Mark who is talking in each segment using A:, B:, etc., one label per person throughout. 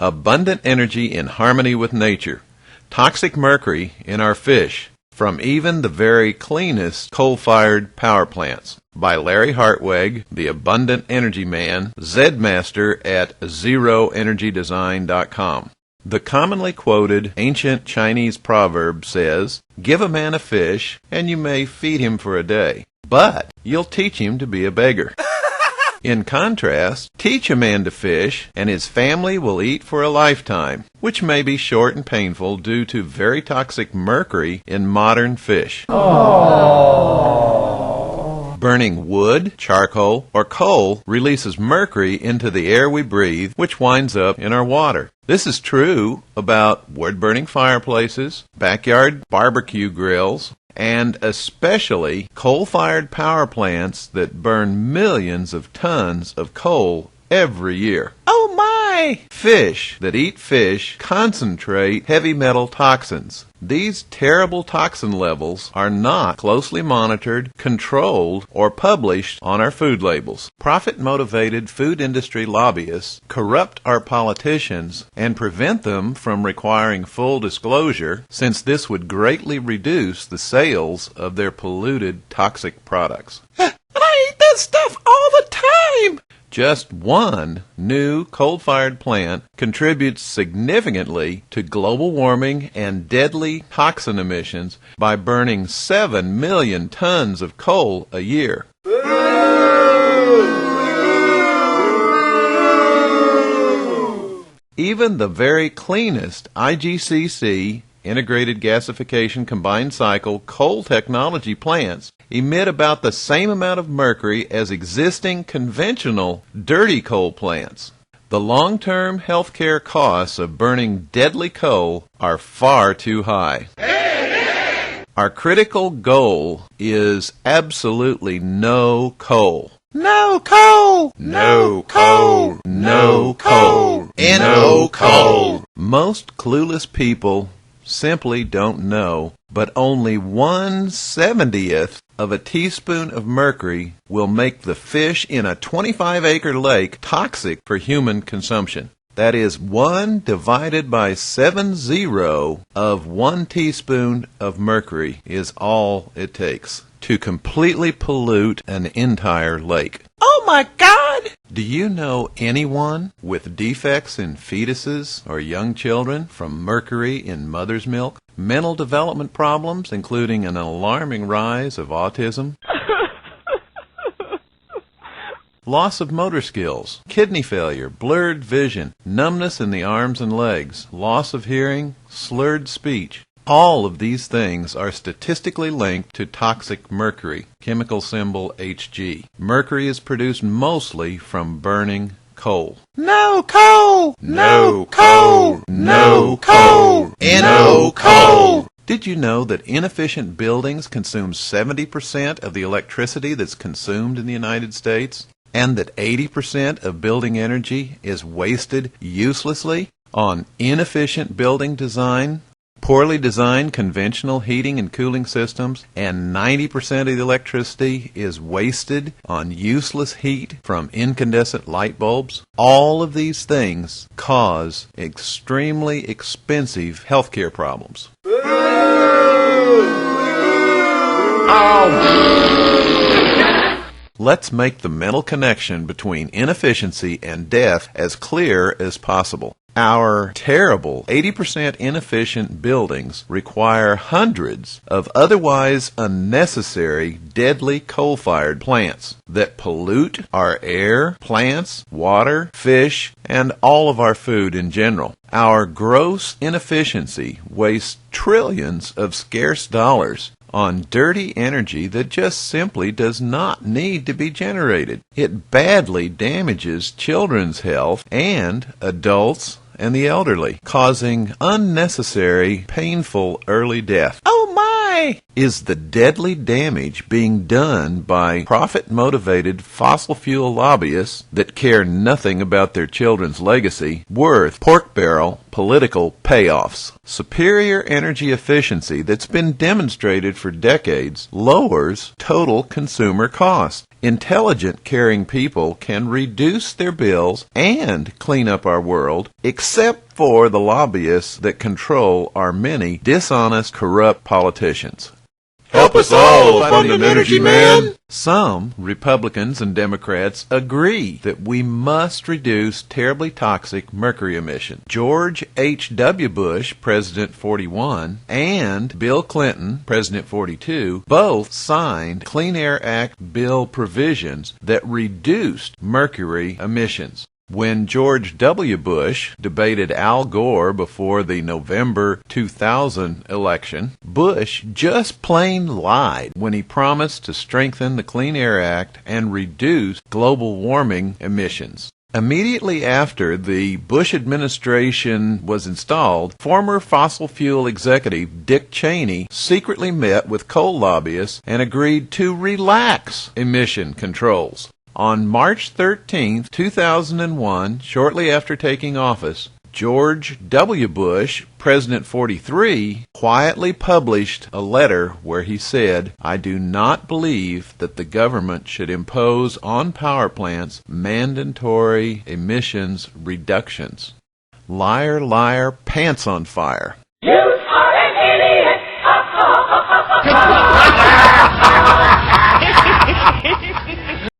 A: abundant energy in harmony with nature, toxic mercury in our fish, from even the very cleanest coal-fired power plants. By Larry Hartweg, the Abundant Energy Man, ZEDmaster at ZeroEnergyDesign.com. The commonly quoted ancient Chinese proverb says, "Give a man a fish, and you may feed him for a day, but you'll teach him to be a beggar." In contrast, teach a man to fish, and his family will eat for a lifetime, which may be short and painful due to very toxic mercury in modern fish. Burning wood, charcoal, or coal releases mercury into the air we breathe, which winds up in our water. This is true about wood-burning fireplaces, backyard barbecue grills, and especially coal-fired power plants that burn millions of tons of coal every year. Oh my! Fish that eat fish concentrate heavy metal toxins. These terrible toxin levels are not closely monitored, controlled, or published on our food labels. Profit-motivated food industry lobbyists corrupt our politicians and prevent them from requiring full disclosure, since this would greatly reduce the sales of their polluted, toxic products. I eat that stuff all the time! Just one new coal-fired plant contributes significantly to global warming and deadly toxin emissions by burning 7 million tons of coal a year. Even the very cleanest IGCC, integrated gasification combined cycle, coal technology plants emit about the same amount of mercury as existing conventional dirty coal plants. The long-term healthcare costs of burning deadly coal are far too high. Our critical goal is absolutely no coal. No coal! No coal! No coal! No coal! Most clueless people simply don't know, but only 1/70th of a teaspoon of mercury will make the fish in a 25-acre lake toxic for human consumption. That is 1 divided by 70 of 1 teaspoon of mercury is all it takes to completely pollute an entire lake. Oh my God! Do you know anyone with defects in fetuses or young children from mercury in mother's milk? Mental development problems, including an alarming rise of autism? Loss of motor skills, kidney failure, blurred vision, numbness in the arms and legs, loss of hearing, slurred speech. All of these things are statistically linked to toxic mercury, chemical symbol Hg. Mercury is produced mostly from burning coal. No coal! No coal! No coal! No coal! Did you know that inefficient buildings consume 70% of the electricity that's consumed in the United States? And that 80% of building energy is wasted uselessly on inefficient building design, poorly designed conventional heating and cooling systems, and 90% of the electricity is wasted on useless heat from incandescent light bulbs? All of these things cause extremely expensive healthcare problems. Let's make the mental connection between inefficiency and death as clear as possible. Our terrible 80% inefficient buildings require hundreds of otherwise unnecessary deadly coal-fired plants that pollute our air, plants, water, fish, and all of our food in general. Our gross inefficiency wastes trillions of scarce dollars on dirty energy that just simply does not need to be generated. It badly damages children's health and adults and the elderly, causing unnecessary, painful early death. Oh my! Is the deadly damage being done by profit-motivated fossil fuel lobbyists that care nothing about their children's legacy worth pork barrel political payoffs? Superior energy efficiency that's been demonstrated for decades lowers total consumer cost. Intelligent, caring people can reduce their bills and clean up our world, except for the lobbyists that control our many dishonest, corrupt politicians.
B: Help us all fund an energy man.
A: Some Republicans and Democrats agree that we must reduce terribly toxic mercury emissions. George H.W. Bush, President 41, and Bill Clinton, President 42, both signed Clean Air Act bill provisions that reduced mercury emissions. When George W. Bush debated Al Gore before the November 2000 election, Bush just plain lied when he promised to strengthen the Clean Air Act and reduce global warming emissions. Immediately after the Bush administration was installed, former fossil fuel executive Dick Cheney secretly met with coal lobbyists and agreed to relax emission controls. On March 13, 2001, shortly after taking office, George W. Bush, President 43, quietly published a letter where he said, "I do not believe that the government should impose on power plants mandatory emissions reductions." Liar, liar, pants on fire.
C: You are an idiot!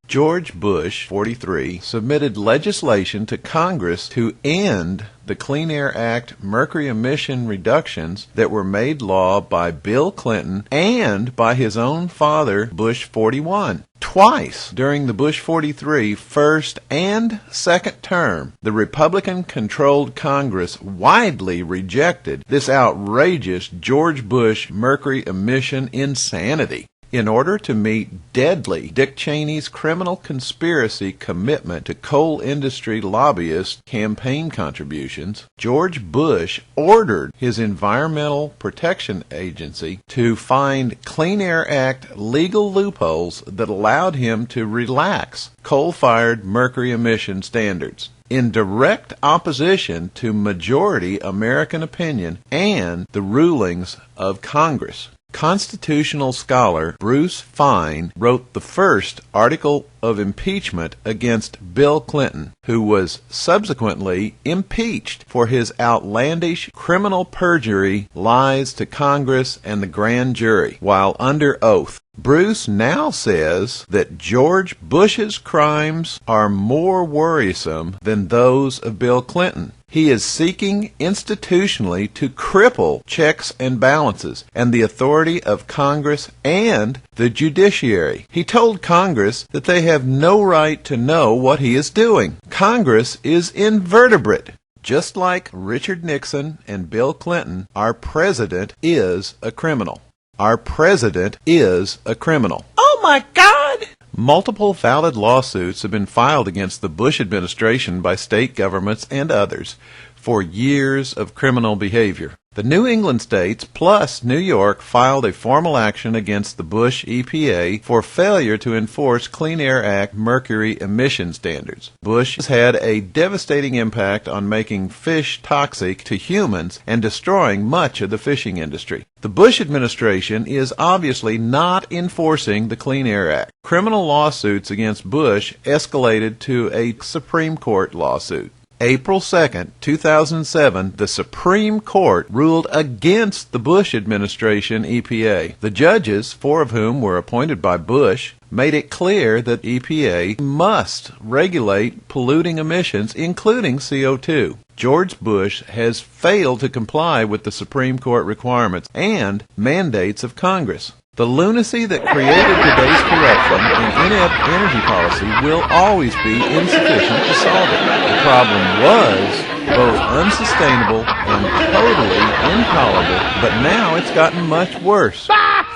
A: George Bush, 43, submitted legislation to Congress to end the Clean Air Act mercury emission reductions that were made law by Bill Clinton and by his own father, Bush 41. Twice during the Bush 43 first and second term, the Republican-controlled Congress widely rejected this outrageous George Bush mercury emission insanity. In order to meet deadly Dick Cheney's criminal conspiracy commitment to coal industry lobbyist campaign contributions, George Bush ordered his Environmental Protection Agency to find Clean Air Act legal loopholes that allowed him to relax coal-fired mercury emission standards. In direct opposition to majority American opinion and the rulings of Congress. Constitutional scholar Bruce Fine wrote the first article of impeachment against Bill Clinton, who was subsequently impeached for his outlandish criminal perjury, lies to Congress and the grand jury while under oath. Bruce now says that George Bush's crimes are more worrisome than those of Bill Clinton. He is seeking institutionally to cripple checks and balances and the authority of Congress and the judiciary. He told Congress that they have no right to know what he is doing. Congress is invertebrate. Just like Richard Nixon and Bill Clinton, our president is a criminal. Our president is a criminal.
B: Oh my God!
A: Multiple valid lawsuits have been filed against the Bush administration by state governments and others for years of criminal behavior. The New England states plus New York filed a formal action against the Bush EPA for failure to enforce Clean Air Act mercury emission standards. Bush has had a devastating impact on making fish toxic to humans and destroying much of the fishing industry. The Bush administration is obviously not enforcing the Clean Air Act. Criminal lawsuits against Bush escalated to a Supreme Court lawsuit. April 2, 2007, the Supreme Court ruled against the Bush administration EPA. The judges, 4 of whom were appointed by Bush, made it clear that EPA must regulate polluting emissions, including CO2. George Bush has failed to comply with the Supreme Court requirements and mandates of Congress. The lunacy that created today's corruption and inept energy policy will always be insufficient to solve it. The problem was both unsustainable and totally intolerable, but now it's gotten much worse.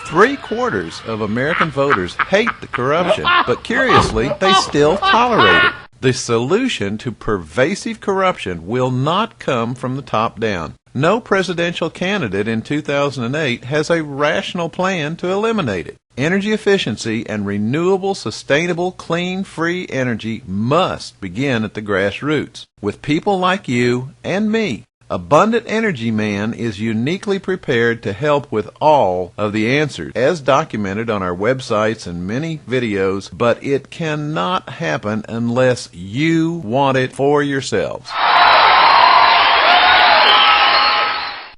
A: 3/4 of American voters hate the corruption, but curiously, they still tolerate it. The solution to pervasive corruption will not come from the top down. No presidential candidate in 2008 has a rational plan to eliminate it. Energy efficiency and renewable, sustainable, clean, free energy must begin at the grassroots, with people like you and me. Abundant Energy Man is uniquely prepared to help with all of the answers, as documented on our websites and many videos, but it cannot happen unless you want it for yourselves.